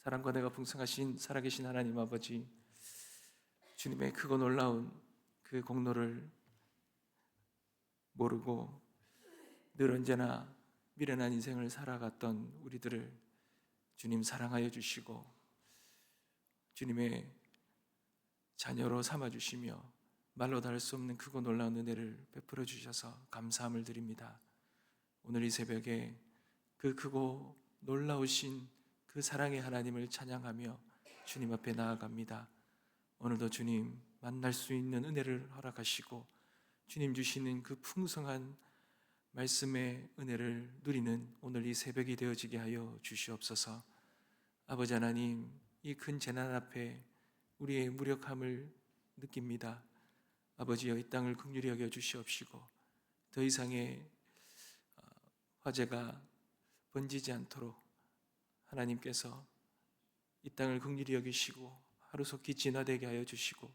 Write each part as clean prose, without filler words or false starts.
사랑과 내가 풍성하신 살아계신 하나님 아버지, 주님의 크고 놀라운 그 공로를 모르고 늘 언제나 미련한 인생을 살아갔던 우리들을 주님 사랑하여 주시고 주님의 자녀로 삼아주시며 말로 다 할 수 없는 크고 놀라운 은혜를 베풀어 주셔서 감사함을 드립니다. 오늘 이 새벽에 그 크고 놀라우신 그 사랑의 하나님을 찬양하며 주님 앞에 나아갑니다. 오늘도 주님 만날 수 있는 은혜를 허락하시고 주님 주시는 그 풍성한 말씀의 은혜를 누리는 오늘 이 새벽이 되어지게 하여 주시옵소서. 아버지 하나님, 이 큰 재난 앞에 우리의 무력함을 느낍니다. 아버지여, 이 땅을 긍휼히 여겨 주시옵시고 더 이상의 화재가 번지지 않도록 하나님께서 이 땅을 긍휼히 여기시고 하루속히 진화되게 하여 주시고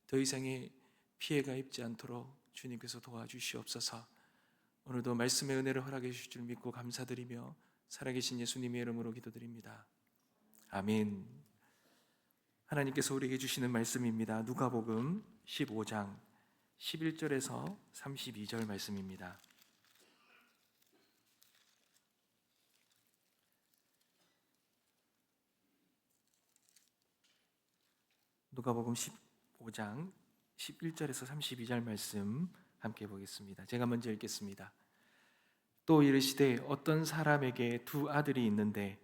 더 이상의 피해가 입지 않도록 주님께서 도와주시옵소서. 오늘도 말씀의 은혜를 허락해 주실 줄 믿고 감사드리며 살아계신 예수님의 이름으로 기도드립니다. 아멘. 하나님께서 우리에게 주시는 말씀입니다. 누가복음 15장 11절에서 32절 말씀입니다. 누가복음 15장 11절에서 32절 말씀 함께 보겠습니다. 제가 먼저 읽겠습니다. 또 이르시되 어떤 사람에게 두 아들이 있는데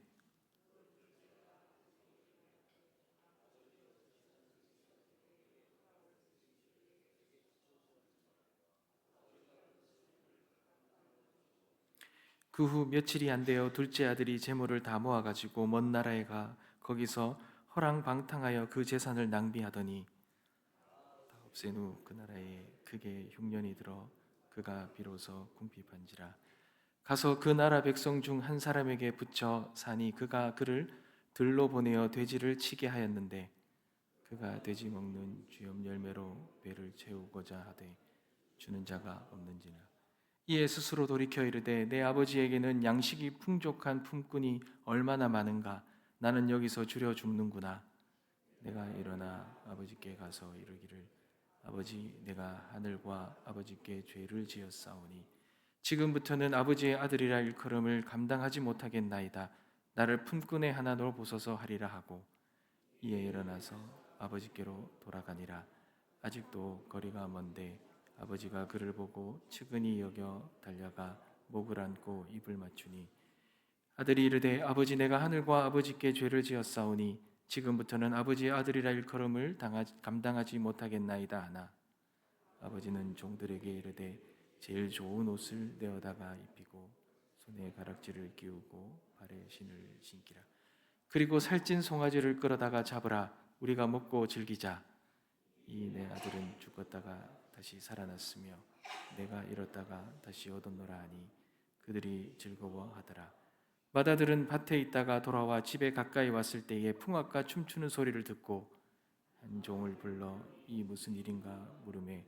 그 후 며칠이 안 되어 둘째 아들이 재물을 다 모아가지고 먼 나라에 가 거기서 허랑방탕하여 그 재산을 낭비하더니 다 없앤 후 그 나라에 크게 흉년이 들어 그가 비로소 궁핍한지라. 가서 그 나라 백성 중 한 사람에게 붙여 사니 그가 그를 들로 보내어 돼지를 치게 하였는데 그가 돼지 먹는 쥐염 열매로 배를 채우고자 하되 주는 자가 없는지라. 이에 스스로 돌이켜 이르되 내 아버지에게는 양식이 풍족한 품꾼이 얼마나 많은가. 나는 여기서 주려 죽는구나. 내가 일어나 아버지께 가서 이르기를 아버지, 내가 하늘과 아버지께 죄를 지었사오니 지금부터는 아버지의 아들이라 일컬음을 감당하지 못하겠나이다. 나를 품꾼의 하나로 보소서 하리라 하고 이에 일어나서 아버지께로 돌아가니라. 아직도 거리가 먼데 아버지가 그를 보고 측은히 여겨 달려가 목을 안고 입을 맞추니 아들이 이르되 아버지, 내가 하늘과 아버지께 죄를 지었사오니 지금부터는 아버지의 아들이라 일컬음을 감당하지 못하겠나이다 하나 아버지는 종들에게 이르되 제일 좋은 옷을 내어다가 입히고 손에 가락지를 끼우고 발에 신을 신기라. 그리고 살찐 송아지를 끌어다가 잡으라. 우리가 먹고 즐기자. 이 내 아들은 죽었다가 다시 살아났으며 내가 잃었다가 다시 얻었노라 하니 그들이 즐거워하더라. 맏아들은 밭에 있다가 돌아와 집에 가까이 왔을 때에 풍악과 춤추는 소리를 듣고 한 종을 불러 이 무슨 일인가 물으매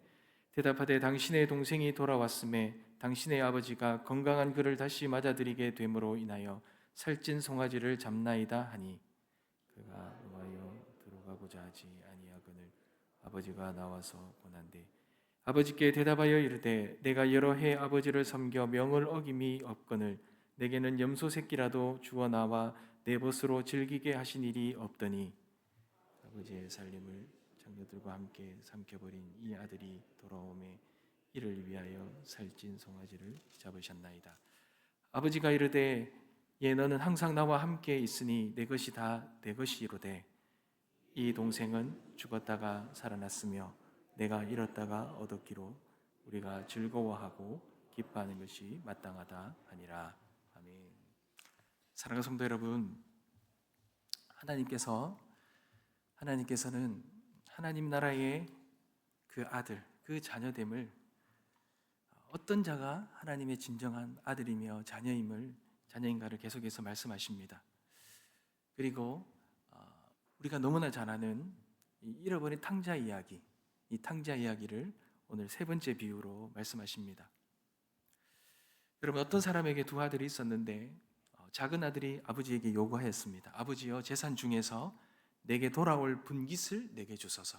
대답하되 당신의 동생이 돌아왔음에 당신의 아버지가 건강한 그를 다시 맞아들이게 됨으로 인하여 살찐 송아지를 잡나이다 하니 그가 노하여 들어가고자 하지 아니하거늘 아버지가 나와서 보난데 아버지께 대답하여 이르되 내가 여러 해 아버지를 섬겨 명을 어김이 없거늘 내게는 염소 새끼라도 주어 나와 내 벗으로 즐기게 하신 일이 없더니 아버지의 살림을 장녀들과 함께 삼켜버린 이 아들이 돌아오매 이를 위하여 살찐 송아지를 잡으셨나이다. 아버지가 이르되 예, 너는 항상 나와 함께 있으니 내 것이 다 내 것이로되 이 동생은 죽었다가 살아났으며 내가 잃었다가 얻었기로 우리가 즐거워하고 기뻐하는 것이 마땅하다 하니라. 아멘. 사랑하는 성도 여러분, 하나님께서는 하나님 나라의 그 아들, 그 자녀됨을 어떤 자가 하나님의 진정한 아들이며 자녀인가를 계속해서 말씀하십니다. 그리고 우리가 너무나 잘 아는 이 잃어버린 탕자 이야기, 이 탕자 이야기를 오늘 세 번째 비유로 말씀하십니다. 여러분, 어떤 사람에게 두 아들이 있었는데 작은 아들이 아버지에게 요구하였습니다. 아버지여, 재산 중에서 내게 돌아올 분깃을 내게 주소서.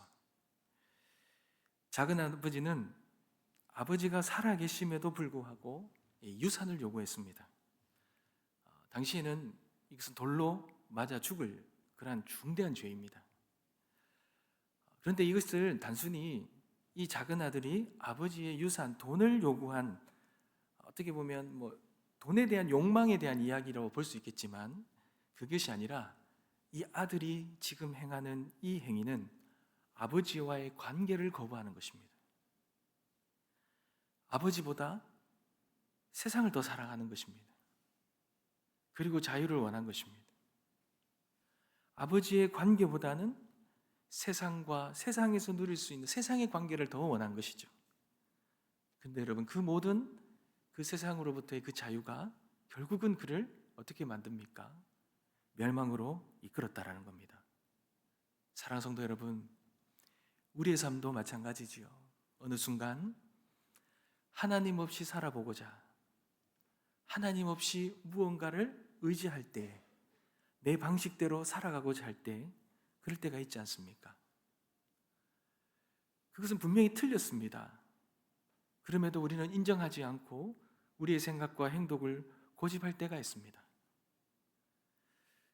작은 아버지는 아버지가 살아계심에도 불구하고 유산을 요구했습니다. 당시에는 이것은 돌로 맞아 죽을 그러한 중대한 죄입니다. 그런데 이것을 단순히 이 작은 아들이 아버지의 유산, 돈을 요구한, 어떻게 보면 돈에 대한 욕망에 대한 이야기라고 볼 수 있겠지만, 그것이 아니라 이 아들이 지금 행하는 이 행위는 아버지와의 관계를 거부하는 것입니다. 아버지보다 세상을 더 사랑하는 것입니다. 그리고 자유를 원한 것입니다. 아버지의 관계보다는 세상과 세상에서 누릴 수 있는 세상의 관계를 더 원한 것이죠. 근데 여러분, 그 모든 그 세상으로부터의 그 자유가 결국은 그를 어떻게 만듭니까? 멸망으로 이끌었다라는 겁니다. 사랑하는 성도 여러분, 우리의 삶도 마찬가지지요. 어느 순간 하나님 없이 살아보고자, 하나님 없이 무언가를 의지할 때, 내 방식대로 살아가고자 할 때, 그럴 때가 있지 않습니까? 그것은 분명히 틀렸습니다. 그럼에도 우리는 인정하지 않고 우리의 생각과 행동을 고집할 때가 있습니다.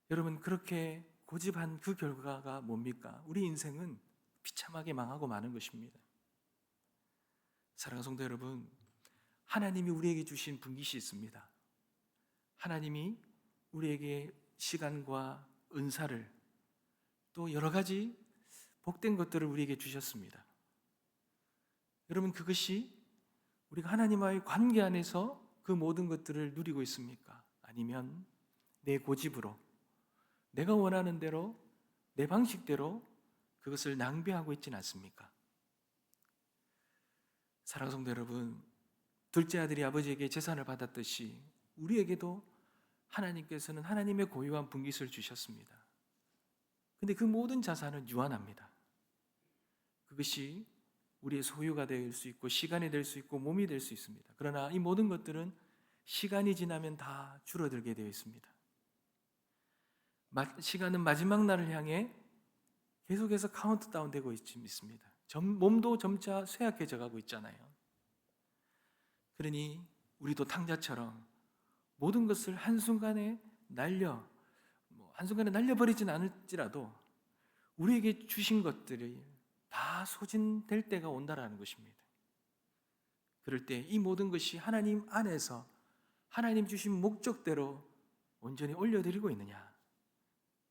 여러분, 그렇게 고집한 그 결과가 뭡니까? 우리 인생은 비참하게 망하고 마는 것입니다. 사랑하는 성도 여러분, 하나님이 우리에게 주신 분깃이 있습니다. 하나님이 우리에게 시간과 은사를, 또 여러 가지 복된 것들을 우리에게 주셨습니다. 여러분, 그것이 우리가 하나님과의 관계 안에서 그 모든 것들을 누리고 있습니까? 아니면 내 고집으로, 내가 원하는 대로, 내 방식대로 그것을 낭비하고 있지는 않습니까? 사랑하는 성도 여러분, 둘째 아들이 아버지에게 재산을 받았듯이 우리에게도 하나님께서는 하나님의 고유한 분깃을 주셨습니다. 근데 그 모든 자산은 유한합니다. 그것이 우리의 소유가 될 수 있고, 시간이 될 수 있고, 몸이 될 수 있습니다. 그러나 이 모든 것들은 시간이 지나면 다 줄어들게 되어 있습니다. 시간은 마지막 날을 향해 계속해서 카운트다운 되고 있습니다. 몸도 점차 쇠약해져 가고 있잖아요. 그러니 우리도 탕자처럼 모든 것을 한순간에 날려버리진 않을지라도 우리에게 주신 것들이 다 소진될 때가 온다라는 것입니다. 그럴 때 이 모든 것이 하나님 안에서 하나님 주신 목적대로 온전히 올려드리고 있느냐,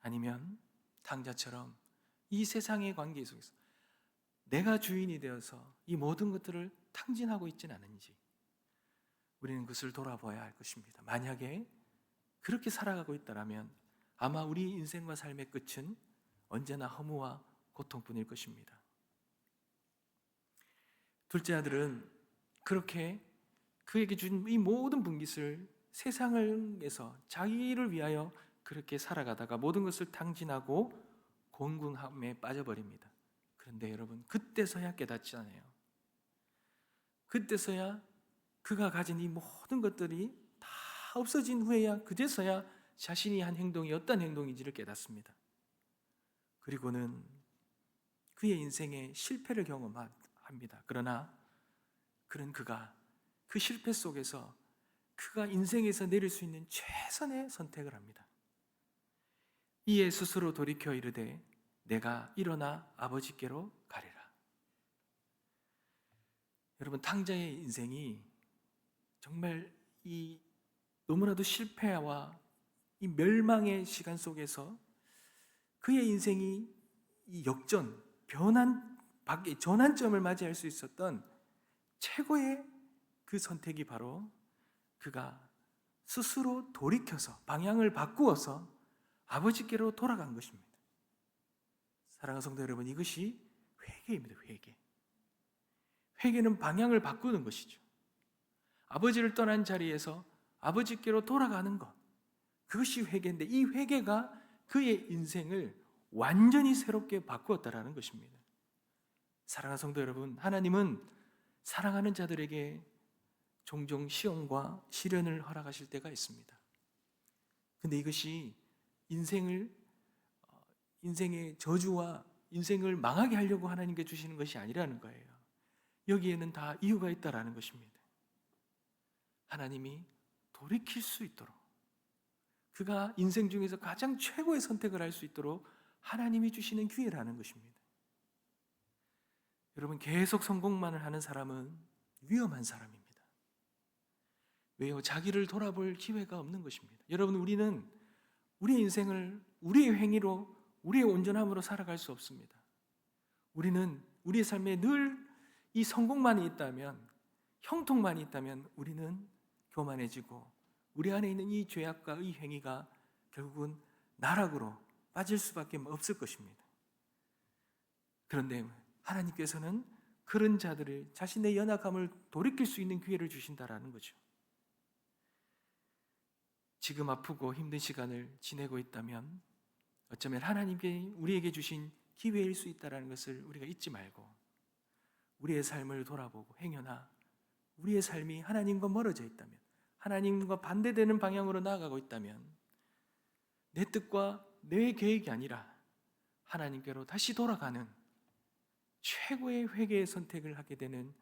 아니면 탕자처럼 이 세상의 관계 속에서 내가 주인이 되어서 이 모든 것들을 탕진하고 있지는 않은지, 우리는 그것을 돌아봐야 할 것입니다. 만약에 그렇게 살아가고 있다면 아마 우리 인생과 삶의 끝은 언제나 허무와 고통뿐일 것입니다. 둘째 아들은 그렇게 그에게 준 이 모든 분깃을 세상에서 자기를 위하여 그렇게 살아가다가 모든 것을 탕진하고 곤궁함에 빠져버립니다. 그런데 여러분, 그때서야 깨닫잖아요. 그때서야 그가 가진 이 모든 것들이 다 없어진 후에야, 그제서야 자신이 한 행동이 어떤 행동인지를 깨닫습니다. 그리고는 그의 인생에 실패를 경험합니다. 그러나 그가 그 실패 속에서 그가 인생에서 내릴 수 있는 최선의 선택을 합니다. 이에 스스로 돌이켜 이르되 내가 일어나 아버지께로 가리라. 여러분, 탕자의 인생이 정말 이 너무나도 실패와 이 멸망의 시간 속에서 그의 인생이 이 전환점을 맞이할 수 있었던 최고의 그 선택이 바로 그가 스스로 돌이켜서 방향을 바꾸어서 아버지께로 돌아간 것입니다. 사랑하는 성도 여러분, 이것이 회개입니다. 회개는 방향을 바꾸는 것이죠. 아버지를 떠난 자리에서 아버지께로 돌아가는 것, 그것이 회개인데, 이 회개가 그의 인생을 완전히 새롭게 바꾸었다라는 것입니다. 사랑하는 성도 여러분, 하나님은 사랑하는 자들에게 종종 시험과 시련을 허락하실 때가 있습니다. 근데 이것이 인생의 저주와 인생을 망하게 하려고 하나님께 주시는 것이 아니라는 거예요. 여기에는 다 이유가 있다라는 것입니다. 하나님이 돌이킬 수 있도록, 그가 인생 중에서 가장 최고의 선택을 할 수 있도록 하나님이 주시는 기회라는 것입니다. 여러분, 계속 성공만을 하는 사람은 위험한 사람입니다. 왜요? 자기를 돌아볼 기회가 없는 것입니다. 여러분, 우리는 우리의 인생을 우리의 행위로, 우리의 온전함으로 살아갈 수 없습니다. 우리는 우리의 삶에 늘 이 성공만이 있다면, 형통만이 있다면 우리는 교만해지고 우리 안에 있는 이 죄악과 이 행위가 결국은 나락으로 빠질 수밖에 없을 것입니다. 그런데 하나님께서는 그런 자들을 자신의 연약함을 돌이킬 수 있는 기회를 주신다라는 거죠. 지금 아프고 힘든 시간을 지내고 있다면 어쩌면 하나님께 우리에게 주신 기회일 수 있다는 것을 우리가 잊지 말고, 우리의 삶을 돌아보고 행여나 우리의 삶이 하나님과 멀어져 있다면, 하나님과 반대되는 방향으로 나아가고 있다면 내 뜻과 내 계획이 아니라 하나님께로 다시 돌아가는 최고의 회개의 선택을 하게 되는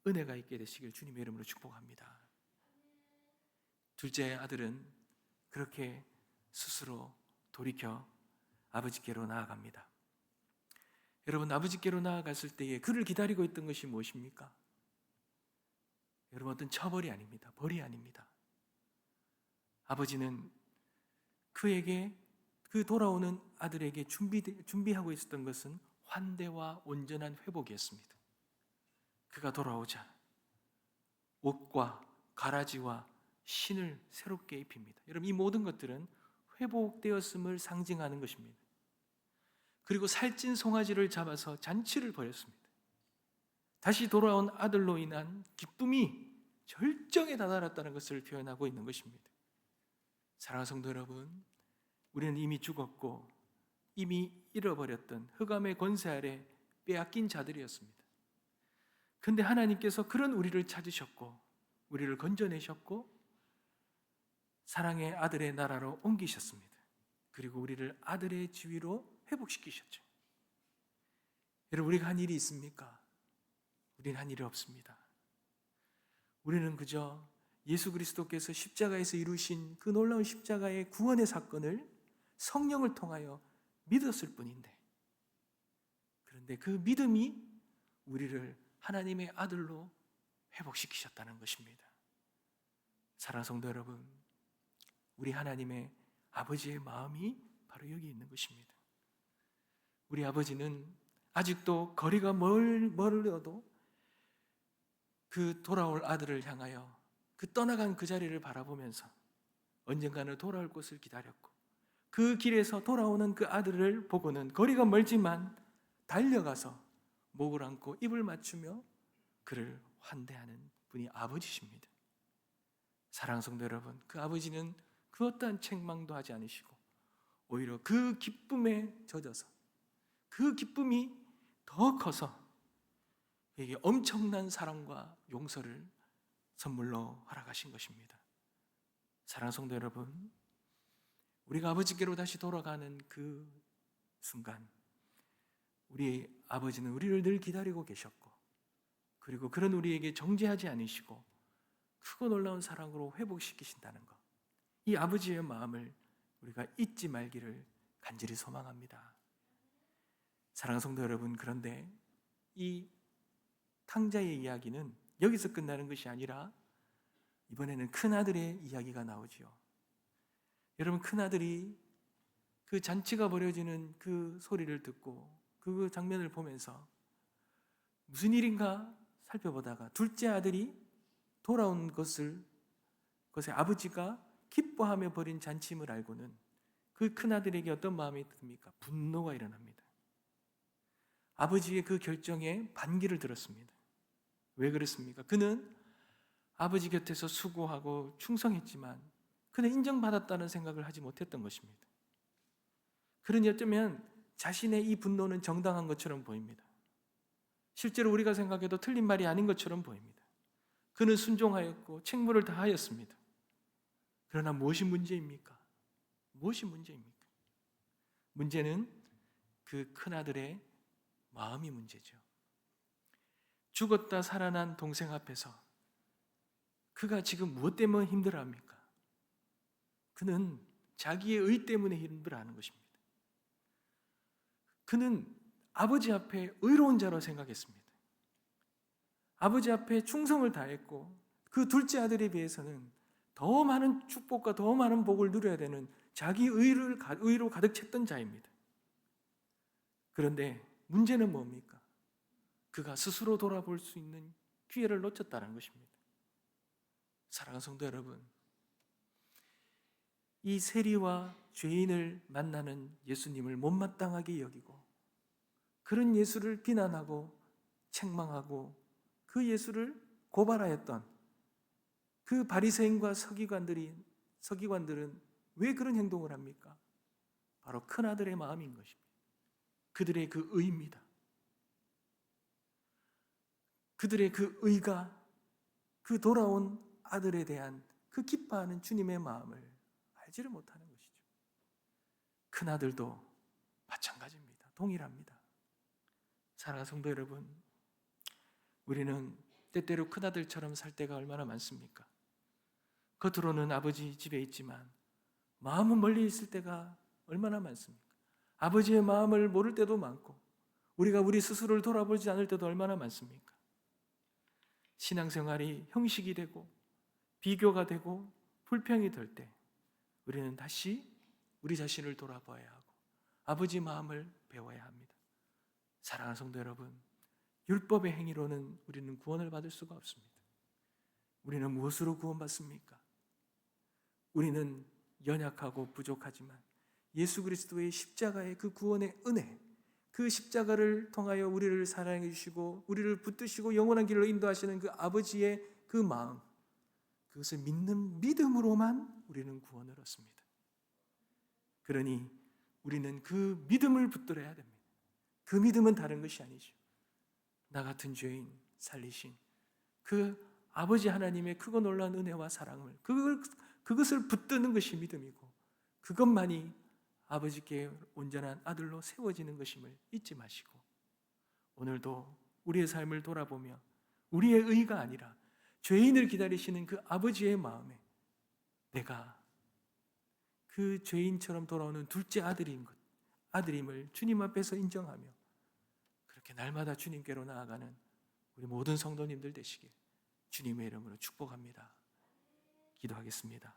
은혜가 있게 되시길 주님의 이름으로 축복합니다. 둘째 아들은 그렇게 스스로 돌이켜 아버지께로 나아갑니다. 여러분, 아버지께로 나아갔을 때에 그를 기다리고 있던 것이 무엇입니까? 여러분, 어떤 처벌이 아닙니다. 벌이 아닙니다. 아버지는 그에게, 그 돌아오는 아들에게 준비하고 있었던 것은 환대와 온전한 회복이었습니다. 그가 돌아오자 옷과 가라지와 신을 새롭게 입힙니다. 여러분, 이 모든 것들은 회복되었음을 상징하는 것입니다. 그리고 살찐 송아지를 잡아서 잔치를 벌였습니다. 다시 돌아온 아들로 인한 기쁨이 절정에 다다랐다는 것을 표현하고 있는 것입니다. 사랑하는 성도 여러분, 우리는 이미 죽었고 이미 잃어버렸던 흑암의 권세 아래 빼앗긴 자들이었습니다. 그런데 하나님께서 그런 우리를 찾으셨고 우리를 건져내셨고 사랑의 아들의 나라로 옮기셨습니다. 그리고 우리를 아들의 지위로 회복시키셨죠. 여러분, 우리가 한 일이 있습니까? 우리는 한 일이 없습니다. 우리는 그저 예수 그리스도께서 십자가에서 이루신 그 놀라운 십자가의 구원의 사건을 성령을 통하여 믿었을 뿐인데, 그런데 그 믿음이 우리를 하나님의 아들로 회복시키셨다는 것입니다. 사랑하는 성도 여러분, 우리 하나님의 아버지의 마음이 바로 여기 있는 것입니다. 우리 아버지는 아직도 거리가 멀어도 그 돌아올 아들을 향하여 그 떠나간 그 자리를 바라보면서 언젠가는 돌아올 것을 기다렸고, 그 길에서 돌아오는 그 아들을 보고는 거리가 멀지만 달려가서 목을 안고 입을 맞추며 그를 환대하는 분이 아버지십니다. 사랑하는 성도 여러분, 그 아버지는 그 어떠한 책망도 하지 않으시고 오히려 그 기쁨에 젖어서 그 기쁨이 더 커서 그에게 엄청난 사랑과 용서를 선물로 허락하신 것입니다. 사랑하는 성도 여러분, 우리가 아버지께로 다시 돌아가는 그 순간 우리 아버지는 우리를 늘 기다리고 계셨고, 그리고 그런 우리에게 정죄하지 않으시고 크고 놀라운 사랑으로 회복시키신다는 것, 이 아버지의 마음을 우리가 잊지 말기를 간절히 소망합니다. 사랑하는 성도 여러분, 그런데 이 탕자의 이야기는 여기서 끝나는 것이 아니라 이번에는 큰아들의 이야기가 나오지요. 여러분, 큰아들이 그 잔치가 벌어지는 그 소리를 듣고 그 장면을 보면서 무슨 일인가 살펴보다가 둘째 아들이 돌아온 것에 아버지가 기뻐하며 벌인 잔치임을 알고는 그 큰아들에게 어떤 마음이 듭니까? 분노가 일어납니다. 아버지의 그 결정에 반기를 들었습니다. 왜 그랬습니까? 그는 아버지 곁에서 수고하고 충성했지만 그는 인정받았다는 생각을 하지 못했던 것입니다. 그러니 어쩌면 자신의 이 분노는 정당한 것처럼 보입니다. 실제로 우리가 생각해도 틀린 말이 아닌 것처럼 보입니다. 그는 순종하였고 책무를 다하였습니다. 그러나 무엇이 문제입니까? 무엇이 문제입니까? 문제는 그 큰아들의 마음이 문제죠. 죽었다 살아난 동생 앞에서 그가 지금 무엇 때문에 힘들어합니까? 그는 자기의 의 때문에 힘들어하는 것입니다. 그는 아버지 앞에 의로운 자로 생각했습니다. 아버지 앞에 충성을 다했고 그 둘째 아들에 비해서는 더 많은 축복과 더 많은 복을 누려야 되는 자기 의로 가득 찼던 자입니다. 그런데 문제는 뭡니까? 그가 스스로 돌아볼 수 있는 기회를 놓쳤다는 것입니다. 사랑하는 성도 여러분, 이 세리와 죄인을 만나는 예수님을 못마땅하게 여기고 그런 예수를 비난하고 책망하고 그 예수를 고발하였던 그 바리새인과 서기관들은 왜 그런 행동을 합니까? 바로 큰아들의 마음인 것입니다. 그들의 그 의입니다. 그들의 그 의가 그 돌아온 아들에 대한 그 기뻐하는 주님의 마음을 알지를 못하는 것이죠. 큰아들도 마찬가지입니다. 동일합니다. 사랑하는 성도 여러분, 우리는 때때로 큰아들처럼 살 때가 얼마나 많습니까? 겉으로는 아버지 집에 있지만 마음은 멀리 있을 때가 얼마나 많습니까? 아버지의 마음을 모를 때도 많고 우리가 우리 스스로를 돌아보지 않을 때도 얼마나 많습니까? 신앙생활이 형식이 되고 비교가 되고 불평이 될 때 우리는 다시 우리 자신을 돌아봐야 하고 아버지 마음을 배워야 합니다. 사랑하는 성도 여러분, 율법의 행위로는 우리는 구원을 받을 수가 없습니다. 우리는 무엇으로 구원받습니까? 우리는 연약하고 부족하지만 예수 그리스도의 십자가의 그 구원의 은혜, 그 십자가를 통하여 우리를 사랑해 주시고 우리를 붙드시고 영원한 길로 인도하시는 그 아버지의 그 마음, 그것을 믿는 믿음으로만 우리는 구원을 얻습니다. 그러니 우리는 그 믿음을 붙들어야 됩니다. 그 믿음은 다른 것이 아니죠. 나 같은 죄인 살리신 그 아버지 하나님의 크고 놀라운 은혜와 사랑을 그것을 붙드는 것이 믿음이고 그것만이 아버지께 온전한 아들로 세워지는 것임을 잊지 마시고 오늘도 우리의 삶을 돌아보며 우리의 의가 아니라 죄인을 기다리시는 그 아버지의 마음에 내가 그 죄인처럼 돌아오는 둘째 아들임을 주님 앞에서 인정하며 그렇게 날마다 주님께로 나아가는 우리 모든 성도님들 되시길 주님의 이름으로 축복합니다. 기도하겠습니다.